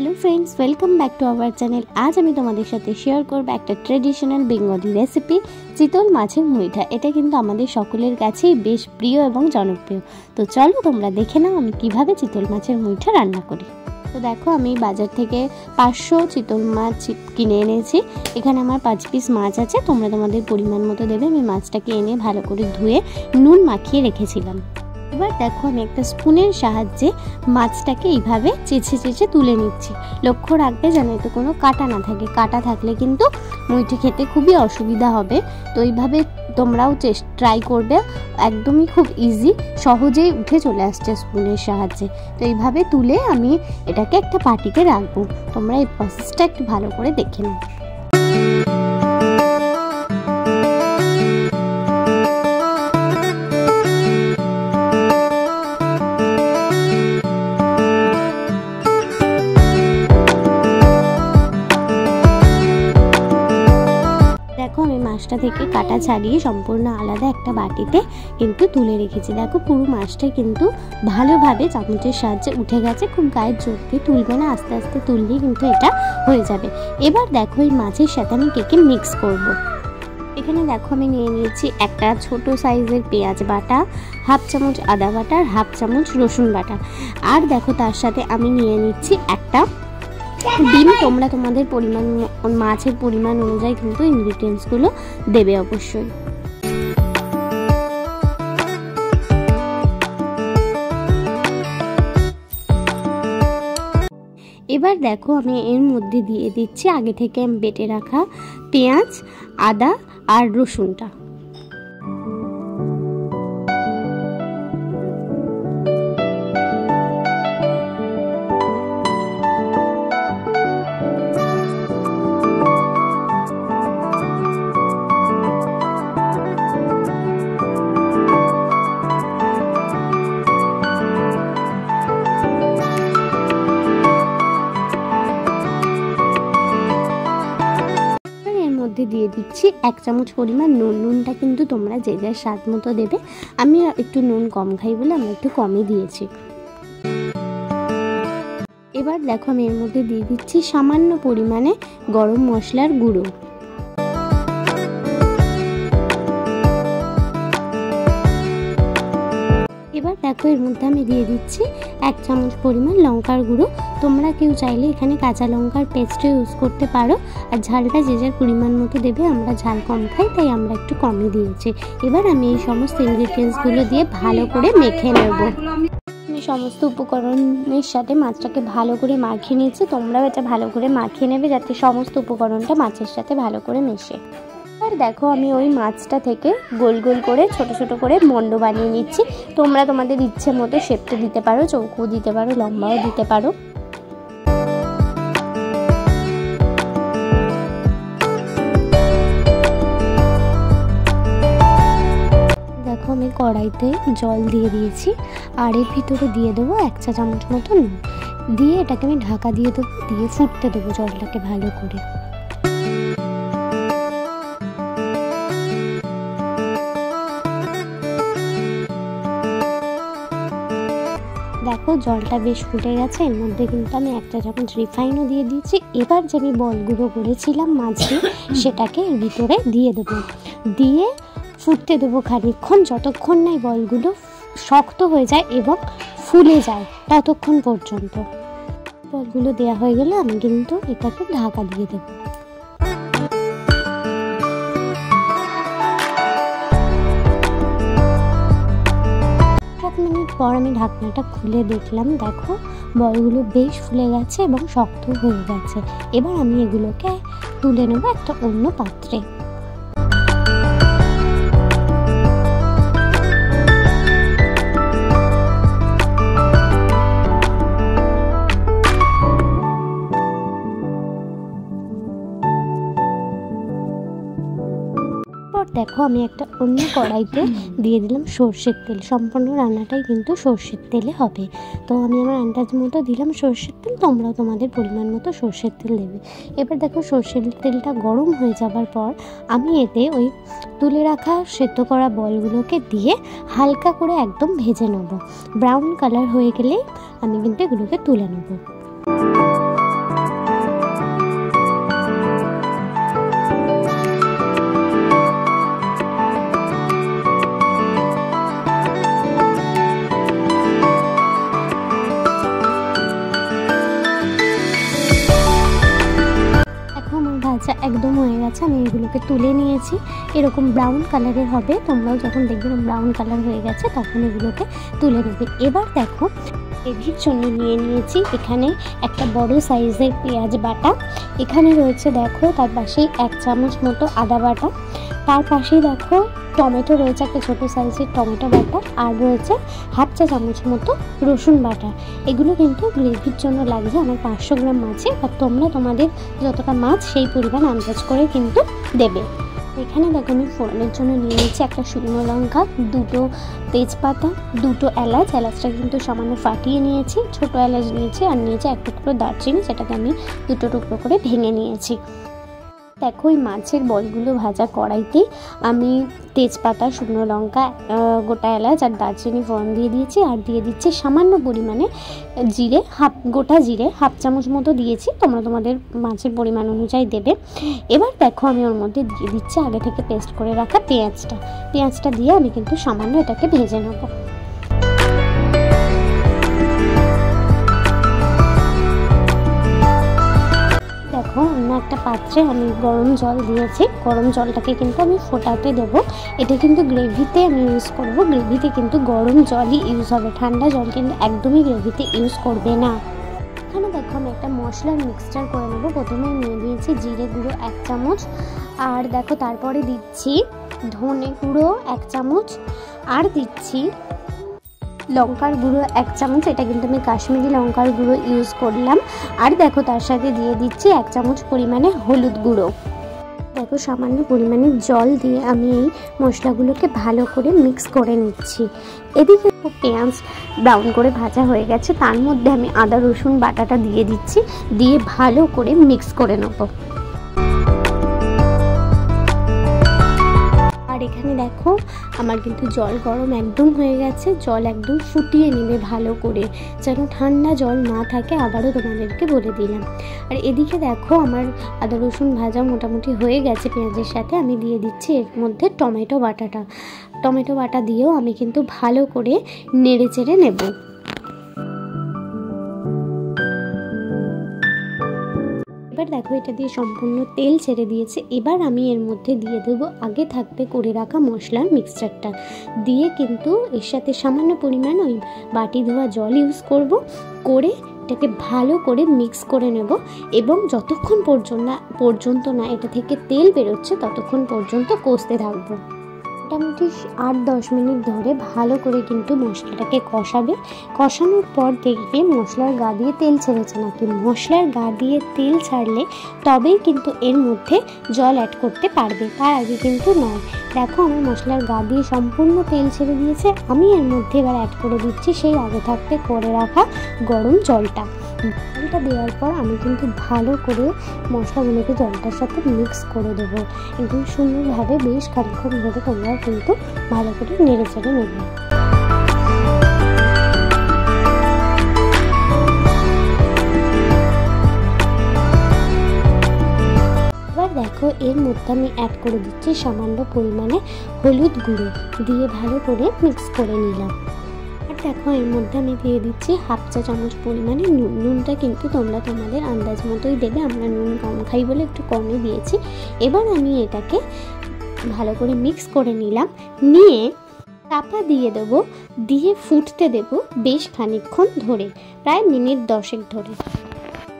Hello friends, welcome back to our channel. आज আমি তোমাদের সাথে শেয়ার করব একটা ট্র্যাডিশনাল বেঙ্গলি রেসিপি, চিতল মাছের মুইঠা। এটা কিন্তু আমাদের সকলের কাছেই বেশ প্রিয় এবং জনপ্রিয়। তো চলো তোমরা দেখে নাও আমি কিভাবে চিতল মাছের মুইঠা রান্না করি। তো দেখো আমি বাজার থেকে 500 চিতল মাছ কিনে এনেছি। এখানে আমার 5 পিস মাছ আছে, তোমরা তোমাদের পরিমাণ মতো দেবে। আমি মাছটাকে এনে ভালো করে ধুয়ে নুন মাখিয়ে রেখেছিলাম। এবার দেখো আমি একটা স্পুনের সাহায্যে মাছটাকে এইভাবে চেঁচে চেঁচে তুলে নিচ্ছি। লক্ষ্য রাখবে যেন এতে কোনো কাটা না থাকে, কাটা থাকলে কিন্তু মুইঠে খেতে খুবই অসুবিধা হবে। তো এইভাবে তোমরাও ট্রাই করবে, একদমই খুব ইজি, সহজেই উঠে চলে আসছে স্পুনের সাহায্যে। তো এইভাবে তুলে আমি এটাকে একটা বাটিতে রাখবো। তোমরা এই প্রসেসটা একটু ভালো করে দেখে নাও। দেখো আমি মাছটা থেকে কাটা ছাড়িয়ে সম্পূর্ণ আলাদা একটা বাটিতে কিন্তু তুলে রেখেছি। দেখো পুরো মাছটা কিন্তু ভালোভাবে চামচের সাহায্যে উঠে গেছে। খুব গায়ের জোর দিয়ে তুলবে না, আস্তে আস্তে তুললেই কিন্তু এটা হয়ে যাবে। এবার দেখো এই মাছের সাথে আমি কেকে মিক্স করব। এখানে দেখো আমি নিয়ে নিয়েছি একটা ছোট সাইজের পেঁয়াজ বাটা, হাফ চামচ আদা বাটা, হাফ চামচ রসুন বাটা। আর দেখো তার সাথে আমি নিয়ে নিচ্ছি একটা ডিম। তোমরা তোমাদের পরিমাণ, মাছের পরিমাণ অনুযায়ী কিন্তু ইনগ্রিডিয়েন্টসগুলো দেবে অবশ্যই। এবার দেখো আমি এর মধ্যে দিয়ে দিচ্ছি আগে থেকে আমি বেটে রাখা পেঁয়াজ, আদা আর রসুনটা। দিয়ে দিচ্ছি 1 চামচ পরিমাণ নুন। নুনটা কিন্তু তোমরা যে যার স্বাদ মতো দেবে। আমি একটু নুন কম খাই বলে আমি একটু কমই দিয়েছি। এবার দেখো আমি এর মধ্যে দিয়ে দিচ্ছি সামান্য পরিমাণে গরম মশলার গুঁড়ো। এবার দেখো এর মধ্যে আমি দিয়ে দিচ্ছি 1 চামচ পরিমাণ লঙ্কার গুঁড়ো। তোমরা কেউ চাইলে এখানে কাঁচা লঙ্কার পেস্টও ইউজ করতে পারো। আর ঝালটা যে যার পরিমাণ মতো দেবে। আমরা ঝাল কম খাই তাই আমরা একটু কমই দিয়েছি। এবার আমি এই সমস্ত ইনগ্রিডিয়েন্টসগুলো দিয়ে ভালো করে মেখে নেব। আমি সমস্ত উপকরণের সাথে মাছটাকে ভালো করে মাখিয়ে নিয়েছি। তোমরাও এটা ভালো করে মাখিয়ে নেবে যাতে সমস্ত উপকরণটা মাছের সাথে ভালো করে মেশে। আর দেখো আমি ওই মাছটা থেকে গোল গোল করে ছোট ছোট করে মন্ড বানিয়ে নিচ্ছি। তোমরা তোমাদের ইচ্ছে মতো শেপটা দিতে পারো, চৌকো দিতে পারো, লম্বাও দিতে পারো। দেখো আমি কড়াইতে জল দিয়ে দিয়েছি আর এর ভিতরে দিয়ে দেবো 1 চা চামচ মতো নুন দিয়ে এটাকে আমি ঢাকা দিয়ে দেবো, দিয়ে ফুটতে দেবো জলটাকে ভালো করে। দেখো জলটা বেশ ফুটে গেছে। এর মধ্যে কিন্তু আমি 1 চা চামচ রিফাইনও দিয়ে দিয়েছি। এবার যে আমি বলগুলো করেছিলাম মাছ দিয়ে সেটাকে এর ভিতরে দিয়ে দেবো, দিয়ে ফুটতে দেবো খানিকক্ষণ, যতক্ষণ না এই বলগুলো শক্ত হয়ে যায় এবং ফুলে যায় ততক্ষণ পর্যন্ত। বলগুলো দেওয়া হয়ে গেলে আমি কিন্তু এটাকে ঢাকা দিয়ে দেবো। 7 মিনিট পর আমি ঢাকনাটা খুলে দেখলাম, দেখো বলগুলো বেশ ফুলে গেছে এবং শক্ত হয়ে গেছে। এবার আমি এগুলোকে তুলে নেবো একটা অন্য পাত্রে। দেখো আমি একটা অন্য কড়াইতে দিয়ে দিলাম সর্ষের তেল। সম্পূর্ণ রান্নাটাই কিন্তু সর্ষের তেলে হবে। তো আমি আমার আন্দাজ মতো দিলাম সর্ষের তেল, তোমরাও তোমাদের পরিমাণ মতো সর্ষের তেল দেবে। এবার দেখো সর্ষের তেলটা গরম হয়ে যাবার পর আমি এতে ওই তুলে রাখা সেদ্ধ করা বলগুলোকে দিয়ে হালকা করে একদম ভেজে নেব। ব্রাউন কালার হয়ে গেলে আমি কিন্তু এগুলোকে তুলে নেব। ভাজা একদম হয়ে গেছে। আমি এগুলোকে তুলে নিয়েছি, এরকম ব্রাউন কালারের হবে। তোমরাও যখন দেখবে ব্রাউন কালার হয়ে গেছে তখন এগুলোকে তুলে নেবে। এবার দেখো গ্রেভির জন্য নিয়ে নিয়েছি এখানে একটা বড় সাইজের পেঁয়াজ বাটা, এখানে রয়েছে দেখো তার পাশেই 1 চামচ মতো আদা বাটা, তার পাশেই দেখো টমেটো রয়েছে একটা ছোটো সাইজের টমেটো বাটা, আর রয়েছে 1/2 চা চামচ মতো রসুন বাটা। এগুলো কিন্তু গ্রেভির জন্য লাগছে আমার 500 গ্রাম মাছে, আর তোমরা তোমাদের যতটা মাছ সেই পরিমাণ আন্দাজ করে কিন্তু দেবে। এখানে দেখো আমি ফোড়নের জন্য নিয়ে নিয়েছি একটা শুকনো লঙ্কা, 2টো তেজপাতা, 2টো এলাচ, এলাচটা কিন্তু সামান্য ফাটিয়ে নিয়েছি, ছোটো এলাচ নিয়েছি, আর নিয়েছি 1 টুকরো দারচিনি, সেটাকে আমি 2টো টুকরো করে ভেঙে নিয়েছি। দেখো এই মাছের বলগুলো ভাজা কড়াইতেই আমি তেজপাতা, শুকনো লঙ্কা, গোটা এলাচ আর দারচিনি ফোড়ন দিয়ে দিয়েছি, আর দিয়ে দিচ্ছি সামান্য পরিমাণে জিরে, গোটা জিরে 1/2 চামচ মতো দিয়েছি, তোমরা তোমাদের মাছের পরিমাণ অনুযায়ী দেবে। এবার দেখো আমি ওর মধ্যে দিয়ে দিচ্ছি আগে থেকে পেস্ট করে রাখা পেঁয়াজটা দিয়ে আমি কিন্তু সামান্য এটাকে ভেজে নেবো। দেখো অন্য একটা পাত্রে আমি গরম জল দিয়েছি, গরম জলটাকে কিন্তু আমি ফোটাতে দেবো। এটা কিন্তু গ্রেভিতে আমি ইউজ করব, গ্রেভিতে কিন্তু গরম জলই ইউজ হবে, ঠান্ডা জল কিন্তু একদমই গ্রেভিতে ইউজ করবে না। এখানে দেখো আমি একটা মশলার মিক্সচার করে নেবো। প্রথমে নিয়ে দিয়েছি জিরে গুঁড়ো 1 চামচ, আর দেখো তারপরে দিচ্ছি ধনে গুঁড়ো 1 চামচ, আর দিচ্ছি লঙ্কার গুঁড়ো 1 চামচ, এটা কিন্তু আমি কাশ্মীরি লঙ্কার গুঁড়ো ইউজ করলাম, আর দেখো তার সাথে দিয়ে দিচ্ছি 1 চামচ পরিমাণে হলুদ গুঁড়ো। দেখো সামান্য পরিমাণে জল দিয়ে আমি এই মশলাগুলোকে ভালো করে মিক্স করে নিচ্ছি। এদিকে পেঁয়াজ ব্রাউন করে ভাজা হয়ে গেছে, তার মধ্যে আমি আদা রসুন বাটাটা দিয়ে দিচ্ছি, দিয়ে ভালো করে মিক্স করে নেবো। এখানে দেখো আমার কিন্তু জল গরম একদম হয়ে গেছে, জল একদম ফুটিয়ে নেবে ভালো করে, যেন ঠান্ডা জল না থাকে, আবারও তোমাদেরকে বলে দিলাম। আর এদিকে দেখো আমার আদা রসুন ভাজা মোটামুটি হয়ে গেছে পেঁয়াজের সাথে, আমি দিয়ে দিচ্ছি এর মধ্যে টমেটো বাটা দিয়েও আমি কিন্তু ভালো করে নেড়ে চেড়ে নেব। এবার দেখো এটা দিয়ে সম্পূর্ণ তেল ছেড়ে দিয়েছে। এবার আমি এর মধ্যে দিয়ে দেবো আগে থাকতে করে রাখা মশলার মিক্সচারটা, দিয়ে কিন্তু এর সাথে সামান্য পরিমাণ ওই বাটি ধোয়া জল ইউজ করে এটাকে ভালো করে মিক্স করে নেব, এবং যতক্ষণ পর্যন্ত না এটা থেকে তেল বেরোচ্ছে ততক্ষণ পর্যন্ত কষতে থাকবো। মোটামুটি 8-10 মিনিট ধরে ভালো করে কিন্তু মশলাটাকে কষাবে। কষানোর পর দেখবে মশলার গা দিয়ে তেল ছেড়েছে নাকি। মশলার গা দিয়ে তেল ছাড়লে তবেই কিন্তু এর মধ্যে জল অ্যাড করতে পারবে, তার আগে কিন্তু নয়। দেখো আমার মশলার গা দিয়ে সম্পূর্ণ তেল ছেড়ে দিয়েছে, আমি এর মধ্যে এবার অ্যাড করে দিচ্ছি সেই আগে থাকতে করে রাখা গরম জলটা দেওয়ার পর আমি কিন্তু ভালো করে মশলাগুলোকে জলটার সাথে মিক্স করে দেবো। একদম সুন্দরভাবে বেশ খানিকক্ষণ ধরে তোমরা কিন্তু ভালো করে নেড়ে চেড়ে নেবে। এবার দেখো এর মধ্যে আমি অ্যাড করে দিচ্ছি সামান্য পরিমাণে হলুদ গুঁড়ো, দিয়ে ভালো করে মিক্স করে নিলাম। দেখো এর মধ্যে আমি দিয়ে দিচ্ছি 1/2 চা চামচ পরিমাণে নুনটা কিন্তু তোমরা তোমাদের আন্দাজ মতোই দেবে, আমরা নুন কম খাই বলে একটু কমই দিয়েছি। এবার আমি এটাকে ভালো করে মিক্স করে নিলাম, নিয়ে চাপা দিয়ে দেবো, দিয়ে ফুটতে দেবো বেশ খানিকক্ষণ ধরে, প্রায় মিনিট 10 ধরে।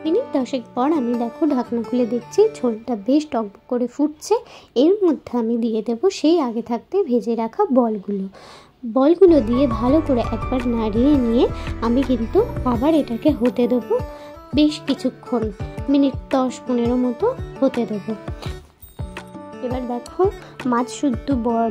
মিনিট 10 পর আমি দেখো ঢাকনা খুলে দেখছি ঝোলটা বেশ টকবক করে ফুটছে। এর মধ্যে আমি দিয়ে দেবো সেই আগে থাকতে ভেজে রাখা বলগুলো দিয়ে ভালো করে একবার নাড়িয়ে নিয়ে আমি কিন্তু আবার এটাকে হতে দেবো বেশ কিছুক্ষণ, মিনিট 10-15 মতো হতে দেবো। এবার দেখো মাছ শুদ্ধ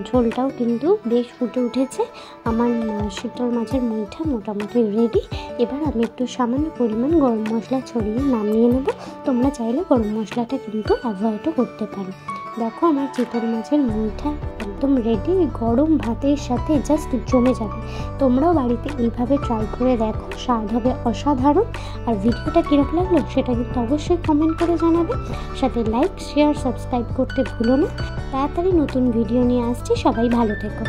ঝোলটাও কিন্তু বেশ ফুটে উঠেছে, আমার শীতল মাছের মুইঠা মোটামুটি রেডি। এবার আমি একটু সামান্য পরিমাণ গরম মশলা ছড়িয়ে নামিয়ে নেব, তোমরা চাইলে গরম মশলাটা কিন্তু অ্যাভয়েডও করতে পারো। দেখো আমার চিতল মাছের মুইঠা একদম রেডি, গরম ভাতের সাথে জাস্ট জমে যাবে। তোমরাও বাড়িতে এইভাবে ট্রাই করে দেখো, স্বাদ হবে অসাধারণ। আর ভিডিওটা কীরকম লাগলো সেটা কিন্তু অবশ্যই কমেন্ট করে জানাবে, সাথে লাইক শেয়ার সাবস্ক্রাইব করতে ভুলো না। তাড়াতাড়ি নতুন ভিডিও নিয়ে আসছি, সবাই ভালো থেকো।